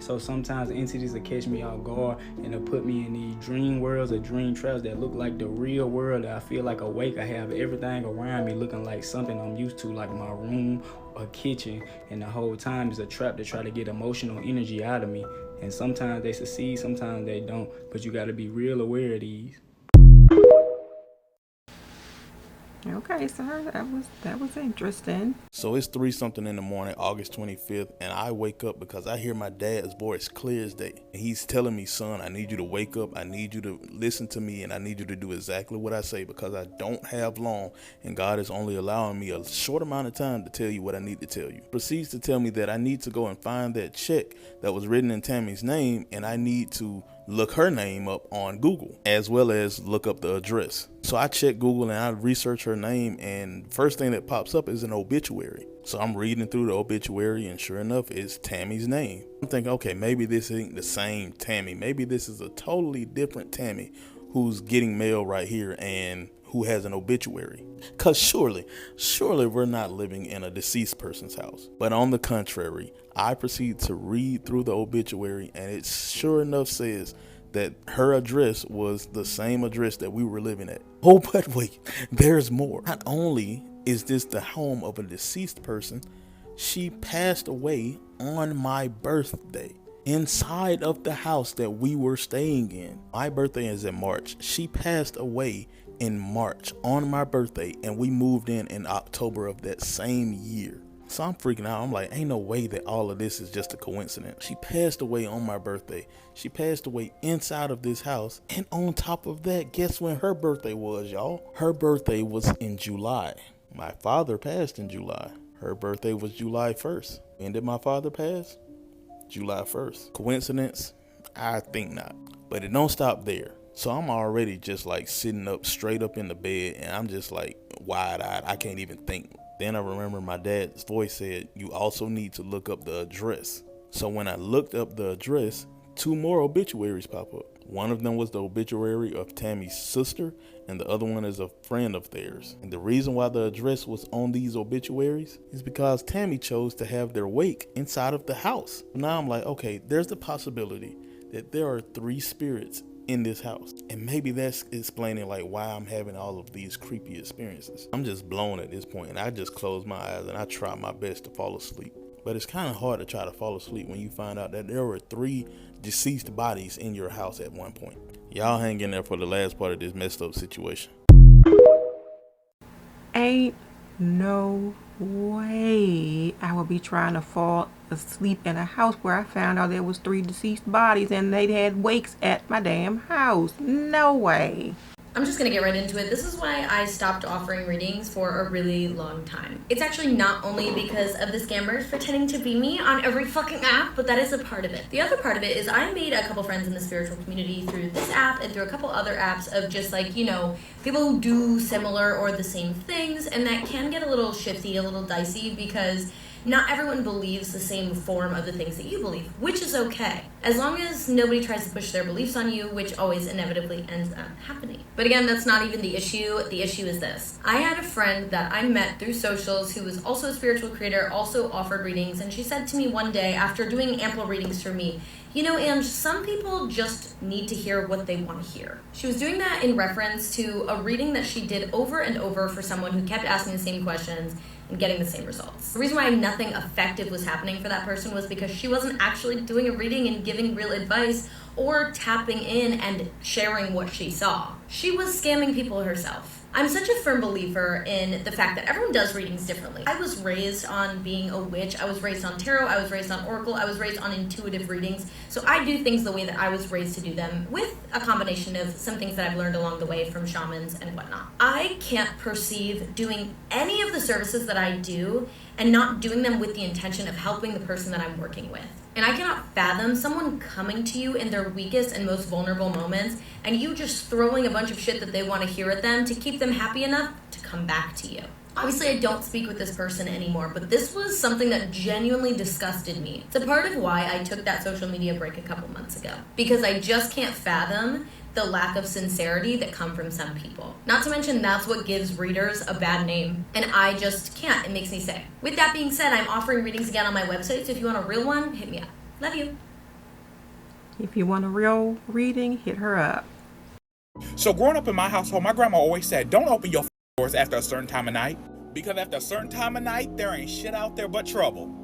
Speaker 12: So sometimes entities will catch me off guard and they'll put me in these dream worlds or dream traps that look like the real world. That I feel like awake. I have everything around me looking like something I'm used to, like my room or kitchen. And the whole time is a trap to try to get emotional energy out of me. And sometimes they succeed, sometimes they don't. But you got to be real aware of these.
Speaker 1: Okay, sir, that was interesting.
Speaker 13: So it's 3-something in the morning, August 25th, and I wake up because I hear my dad's voice clear as day. And he's telling me, son, I need you to wake up, I need you to listen to me, and I need you to do exactly what I say because I don't have long, and God is only allowing me a short amount of time to tell you what I need to tell you. Proceeds to tell me that I need to go and find that check that was written in Tammy's name, and I need to look her name up on Google as well as look up the address. So I check Google and I research her name, and first thing that pops up is an obituary. So I'm reading through the obituary, and sure enough, it's Tammy's name. I'm thinking, okay, maybe this ain't the same Tammy. Maybe this is a totally different Tammy who's getting mail right here and who has an obituary. Because surely we're not living in a deceased person's house. But on the contrary, I proceed to read through the obituary, and it sure enough says that her address was the same address that we were living at. Oh, but wait, there's more. Not only is this the home of a deceased person, she passed away on my birthday. Inside of the house that we were staying in. My birthday is in March. She passed away in March on my birthday, and we moved in October of that same year. So I'm freaking out. I'm like, ain't no way that all of this is just a coincidence. She passed away on my birthday. She passed away inside of this house. And on top of that, guess when her birthday was, y'all? Her birthday was in July. My father passed in July. Her birthday was July 1st. When did my father pass? July 1st. Coincidence? I think not. But it don't stop there. So I'm already just like sitting up straight up in the bed, and I'm just like wide-eyed. I can't even think. Then I remember my dad's voice said, you also need to look up the address. So when I looked up the address, 2 more obituaries pop up. One of them was the obituary of Tammy's sister, and the other one is a friend of theirs. And the reason why the address was on these obituaries is because Tammy chose to have their wake inside of the house. Now I'm like, okay, there's the possibility that there are 3 spirits in this house, and maybe that's explaining like why I'm having all of these creepy experiences. I'm just blown at this point, and I just close my eyes and I try my best to fall asleep. But it's kind of hard to try to fall asleep when you find out that there were 3 deceased bodies in your house at one point. Y'all hang in there for the last part of this messed up situation.
Speaker 1: Ain't no way I would be trying to fall asleep in a house where I found out there was 3 deceased bodies and they had wakes at my damn house. No way.
Speaker 2: I'm just gonna get right into it. This is why I stopped offering readings for a really long time. It's actually not only because of the scammers pretending to be me on every fucking app, but that is a part of it. The other part of it is I made a couple friends in the spiritual community through this app and through a couple other apps of just like, you know, people who do similar or the same things, and that can get a little shifty, a little dicey, because not everyone believes the same form of the things that you believe, which is okay. As long as nobody tries to push their beliefs on you, which always inevitably ends up happening. But again, that's not even the issue. The issue is this. I had a friend that I met through socials who was also a spiritual creator, also offered readings, and she said to me one day after doing ample readings for me, you know, Ange, some people just need to hear what they want to hear. She was doing that in reference to a reading that she did over and over for someone who kept asking the same questions, and getting the same results. The reason why nothing effective was happening for that person was because she wasn't actually doing a reading and giving real advice or tapping in and sharing what she saw. She was scamming people herself. I'm such a firm believer in the fact that everyone does readings differently. I was raised on being a witch. I was raised on tarot. I was raised on oracle. I was raised on intuitive readings. So I do things the way that I was raised to do them, with a combination of some things that I've learned along the way from shamans and whatnot. I can't perceive doing any of the services that I do and not doing them with the intention of helping the person that I'm working with. And I cannot fathom someone coming to you in their weakest and most vulnerable moments and you just throwing a bunch of shit that they want to hear at them to keep them happy enough to come back to you. Obviously, I don't speak with this person anymore, but this was something that genuinely disgusted me. It's a part of why I took that social media break a couple months ago, because I just can't fathom the lack of sincerity that come from some people. Not to mention, that's what gives readers a bad name, and I just can't. It makes me sick. With that being said, I'm offering readings again on my website, so if you want a real one, hit me up. Love you.
Speaker 1: If you want a real reading, hit her up.
Speaker 14: So growing up in my household, my grandma always said, don't open your doors after a certain time of night, because after a certain time of night, there ain't shit out there but trouble.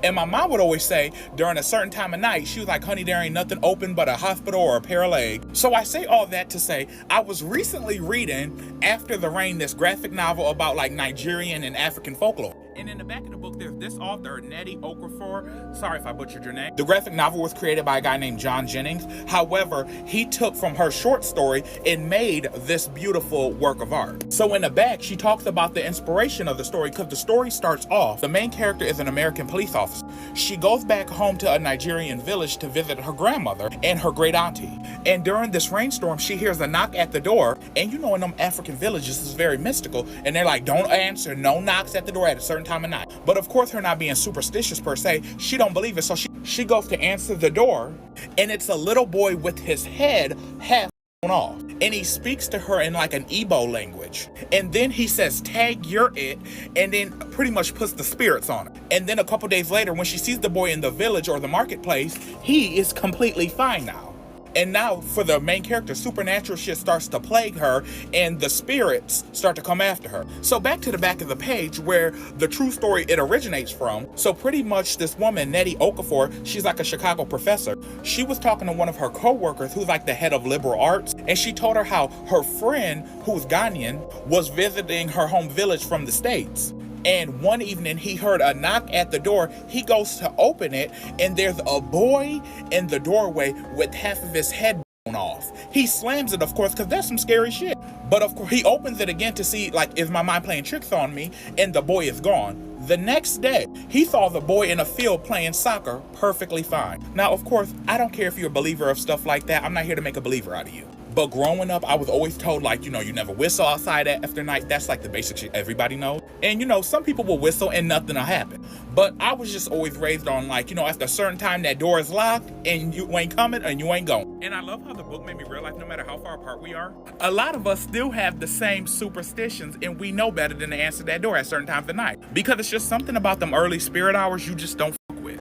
Speaker 14: And my mom would always say, during a certain time of night, she was like, honey, there ain't nothing open but a hospital or a pair of legs. So I say all that to say, I was recently reading After the Rain, this graphic novel about like Nigerian and African folklore. And in the back of the book, there's this author, Nnedi Okorafor. Sorry if I butchered your name. The graphic novel was created by a guy named John Jennings. However, he took from her short story and made this beautiful work of art. So in the back, she talks about the inspiration of the story, because the story starts off, the main character is an American police officer. She goes back home to a Nigerian village to visit her grandmother and her great auntie. And during this rainstorm, she hears a knock at the door. And you know, in them African villages, this is very mystical. And they're like, don't answer, no knocks at the door at a certain time of night. But of course, her not being superstitious per se, she don't believe it. So she goes to answer the door, and it's a little boy with his head half off. And he speaks to her in like an Igbo language. And then he says, tag, you're it, and then pretty much puts the spirits on it. And then a couple days later, when she sees the boy in the village or the marketplace, he is completely fine now. And now for the main character, supernatural shit starts to plague her and the spirits start to come after her. So back to the back of the page where the true story it originates from. So pretty much this woman, Nnedi Okorafor, she's like a Chicago professor. She was talking to one of her co-workers who's like the head of liberal arts. And she told her how her friend, who's Ghanaian, was visiting her home village from the States. And one evening he heard a knock at the door. He goes to open it, and there's a boy in the doorway with half of his head blown off. He slams it, of course, because that's some scary shit. But of course, he opens it again to see, like, is my mind playing tricks on me? And the boy is gone. The next day, he saw the boy in a field playing soccer perfectly fine. Now, of course, I don't care if you're a believer of stuff like that. I'm not here to make a believer out of you. But growing up, I was always told, like, you know, you never whistle outside after night. That's like the basic shit everybody knows. And, you know, some people will whistle and nothing will happen. But I was just always raised on, like, you know, after a certain time, that door is locked and you ain't coming and you ain't going. And I love how the book made me realize no matter how far apart we are, a lot of us still have the same superstitions, and we know better than to answer that door at certain times of night. Because it's just something about them early spirit hours you just don't fuck with.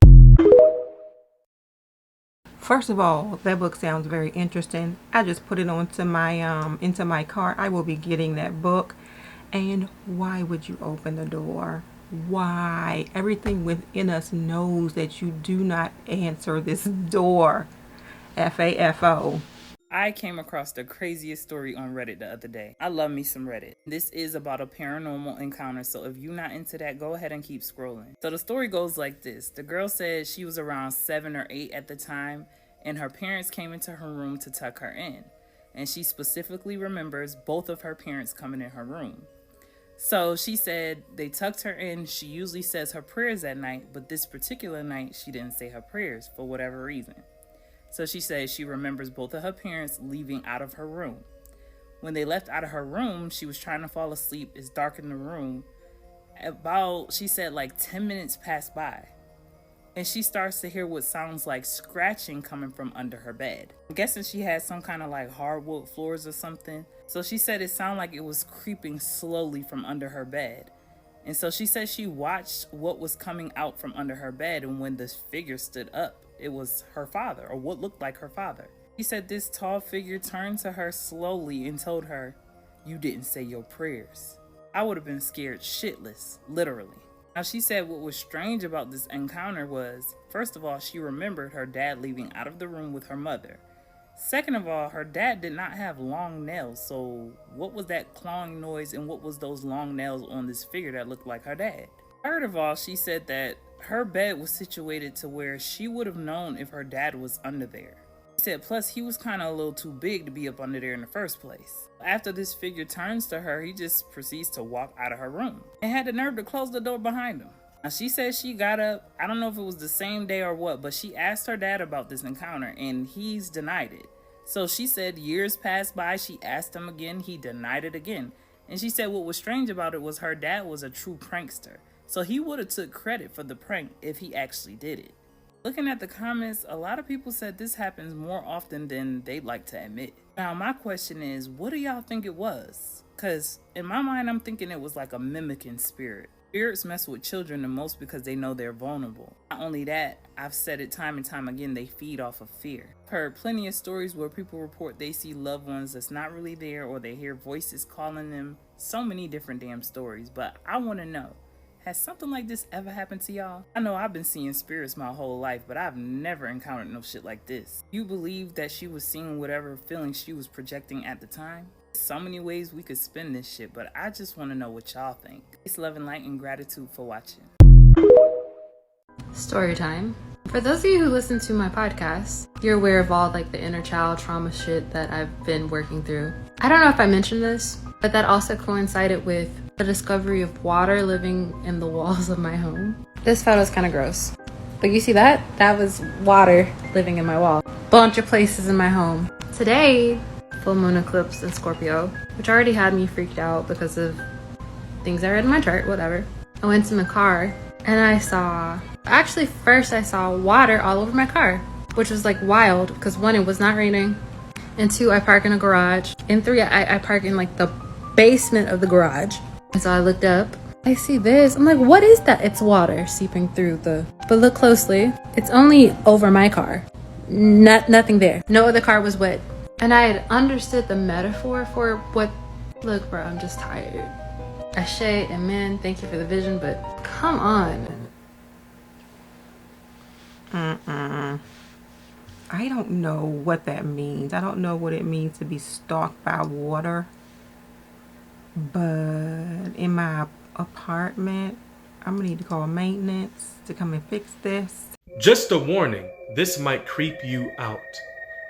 Speaker 1: First of all, that book sounds very interesting. I just put it onto my into my cart. I will be getting that book. And why would you open the door? Why? Everything within us knows that you do not answer this door. FAFO.
Speaker 15: I came across the craziest story on Reddit the other day. I love me some Reddit. This is about a paranormal encounter, so if you're not into that, go ahead and keep scrolling. So the story goes like this. The girl said she was around 7 or 8 at the time, and her parents came into her room to tuck her in. And she specifically remembers both of her parents coming in her room. So she said they tucked her in. She usually says her prayers at night, but this particular night, she didn't say her prayers for whatever reason. So she says she remembers both of her parents leaving out of her room. When they left out of her room, she was trying to fall asleep. It's dark in the room. About, she said, like 10 minutes passed by. And she starts to hear what sounds like scratching coming from under her bed. I'm guessing she had some kind of like hardwood floors or something. So she said it sounded like it was creeping slowly from under her bed. And so she said she watched what was coming out from under her bed, and when the figure stood up, it was her father, or what looked like her father. She said this tall figure turned to her slowly and told her, "You didn't say your prayers." I would have been scared shitless, literally. Now, she said what was strange about this encounter was, first of all, she remembered her dad leaving out of the room with her mother. Second of all, her dad did not have long nails, so what was that clawing noise and what was those long nails on this figure that looked like her dad? Third of all, she said that her bed was situated to where she would have known if her dad was under there. She said plus he was kind of a little too big to be up under there in the first place. After this figure turns to her, he just proceeds to walk out of her room and had the nerve to close the door behind him. Now, she said she got up, I don't know if it was the same day or what, but she asked her dad about this encounter and he's denied it. So she said years passed by, she asked him again, he denied it again. And she said what was strange about it was her dad was a true prankster. So he would have took credit for the prank if he actually did it. Looking at the comments, a lot of people said this happens more often than they'd like to admit. Now, my question is, what do y'all think it was? Because in my mind, I'm thinking it was like a mimicking spirit. Spirits mess with children the most because they know they're vulnerable. Not only that, I've said it time and time again, they feed off of fear. I've heard plenty of stories where people report they see loved ones that's not really there or they hear voices calling them. So many different damn stories, but I want to know, has something like this ever happened to y'all? I know I've been seeing spirits my whole life, but I've never encountered no shit like this. You believe that she was seeing whatever feelings she was projecting at the time? So many ways we could spin this shit, but I just want to know what y'all think. Peace, love, and light, and gratitude for watching.
Speaker 16: Story time. For those of you who listen to my podcast, you're aware of all like the inner child trauma shit that I've been working through. I don't know if I mentioned this, but that also coincided with the discovery of water living in the walls of my home. This photo's kind of gross, but you see that? That was water living in my wall. Bunch of places in my home. Today, full moon eclipse in Scorpio, which already had me freaked out because of things I read in my chart, whatever. I went to my car and I saw water all over my car, which was like wild because one, it was not raining, and two, I park in a garage, and three, I park in like the basement of the garage. And so I looked up, I see this, I'm like, what is that? It's water seeping through but look closely, it's only over my car, nothing there. No other car was wet. And I had understood the metaphor for what, look bro, I'm just tired. Ashe, amen, thank you for the vision, but come on.
Speaker 1: I don't know what that means. I don't know what it means to be stalked by water. But in my apartment, I'm gonna need to call maintenance to come and fix this.
Speaker 17: Just a warning, this might creep you out.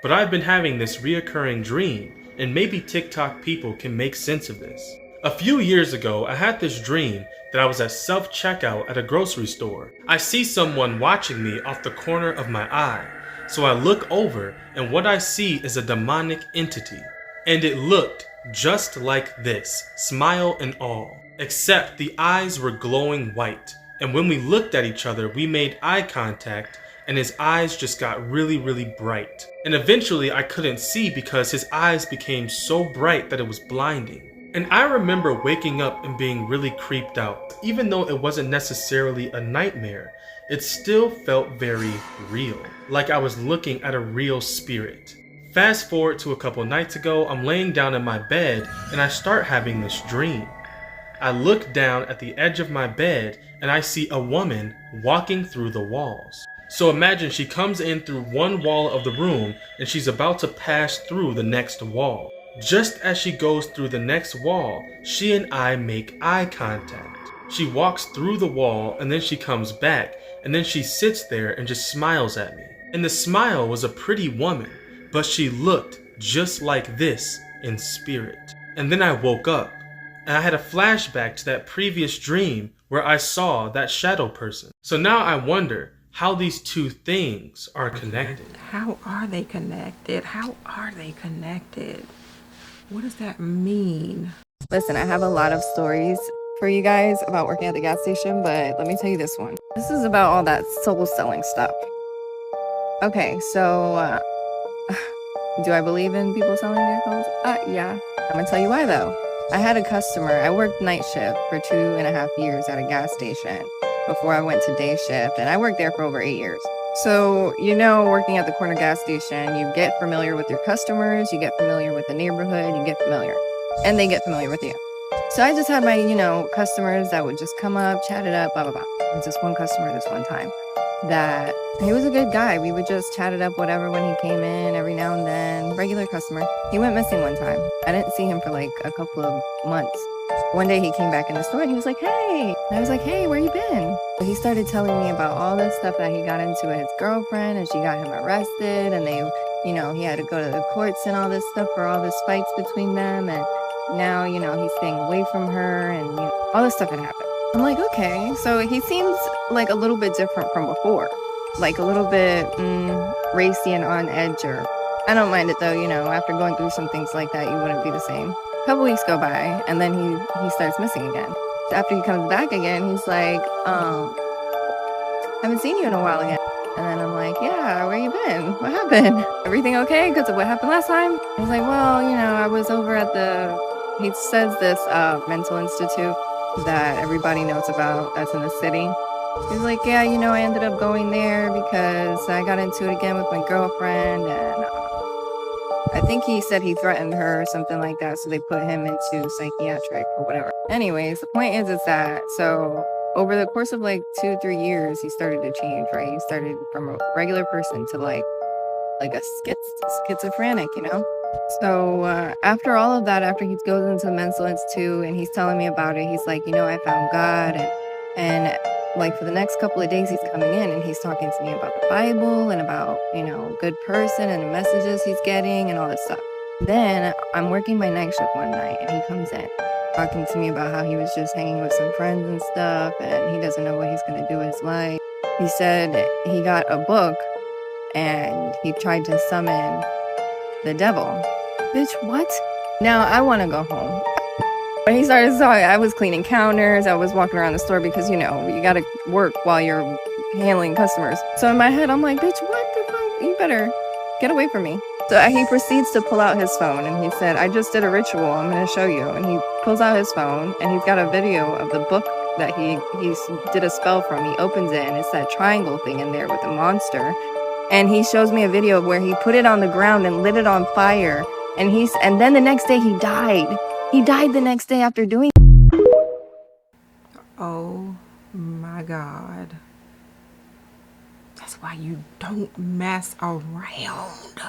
Speaker 17: But I've been having this reoccurring dream, and maybe TikTok people can make sense of this. A few years ago, I had this dream that I was at self-checkout at a grocery store. I see someone watching me off the corner of my eye. So I look over, and what I see is a demonic entity. And it looked just like this, smile and all. Except the eyes were glowing white. And when we looked at each other, we made eye contact, and his eyes just got really, really bright. And eventually I couldn't see because his eyes became so bright that it was blinding. And I remember waking up and being really creeped out. Even though it wasn't necessarily a nightmare, it still felt very real, like I was looking at a real spirit. Fast forward to a couple nights ago, I'm laying down in my bed and I start having this dream. I look down at the edge of my bed and I see a woman walking through the walls. So imagine she comes in through one wall of the room and she's about to pass through the next wall. Just as she goes through the next wall, she and I make eye contact. She walks through the wall and then she comes back and then she sits there and just smiles at me. And the smile was a pretty woman, but she looked just like this in spirit. And then I woke up and I had a flashback to that previous dream where I saw that shadow person. So now I wonder how these two things are connected.
Speaker 1: How are they connected? How are they connected? What does that mean?
Speaker 18: Listen, I have a lot of stories for you guys about working at the gas station, but let me tell you this one. This is about all that soul selling stuff. Okay, so do I believe in people selling their souls? Yeah. I'm gonna tell you why though. I had a customer, I worked night shift for 2.5 years at a gas station before I went to day shift, and I worked there for over 8 years. So, working at the corner gas station, you get familiar with your customers, you get familiar with the neighborhood, you get familiar, and they get familiar with you. So I just had my, you know, customers that would just come up, chat it up, blah, blah, blah. There was this one customer this one time that he was a good guy. We would just chat it up, whatever, when he came in every now and then. Regular customer. He went missing one time. I didn't see him for like a couple of months. One day he came back in the store and he was like, hey. And I was like, hey, where you been? He started telling me about all this stuff that he got into with his girlfriend, and she got him arrested, and they, you know, he had to go to the courts and all this stuff for all this fights between them, and now, you know, he's staying away from her, and you know, all this stuff had happened. I'm like, okay, so he seems like a little bit different from before, like a little bit racy and on edge. Or I don't mind it though, you know, after going through some things like that, you wouldn't be the same. A couple weeks go by, and then he starts missing again. After he comes back again, he's like, haven't seen you in a while again. And then I'm like, yeah, where you been? What happened? Everything okay? Because of what happened last time? He's like, well, you know, I was over at he says this mental institute that everybody knows about that's in the city. He's like, yeah, you know, I ended up going there because I got into it again with my girlfriend, and I think he said he threatened her or something like that, so they put him into psychiatric or whatever. Anyways, the point is that, so over the course of like 2-3 years, he started to change, right? He started from a regular person to like a schizophrenic, you know? So after all of that, after he goes into the mental institute and he's telling me about it, he's like, you know, I found God, and like for the next couple of days he's coming in and he's talking to me about the Bible and about, you know, good person and the messages he's getting and all this stuff. Then I'm working my night shift one night and he comes in talking to me about how he was just hanging with some friends and stuff and he doesn't know what he's going to do with his life. He said he got a book and he tried to summon the devil. Bitch, what? Now I want to go home. When he started talking, I was cleaning counters, I was walking around the store because, you know, you gotta work while you're handling customers. So in my head, I'm like, bitch, what the fuck? You better get away from me. So he proceeds to pull out his phone and he said, I just did a ritual, I'm gonna show you. And he pulls out his phone and he's got a video of the book that he did a spell from. He opens it and it's that triangle thing in there with the monster. And he shows me a video where he put it on the ground and lit it on fire. And then the next day he died. He died the next day after doing.
Speaker 1: Oh my God. That's why you don't mess around.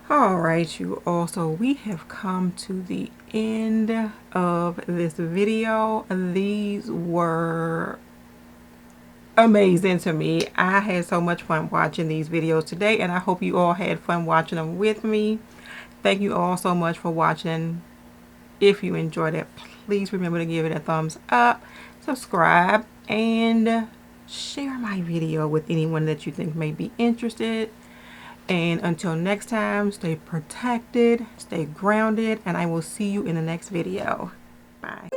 Speaker 1: All right, you all. So we have come to the end of this video. These were amazing to me. I had so much fun watching these videos today, and I hope you all had fun watching them with me. Thank you all so much for watching. If you enjoyed it, please remember to give it a thumbs up, subscribe, and share my video with anyone that you think may be interested. And until next time, stay protected, stay grounded, and I will see you in the next video. Bye.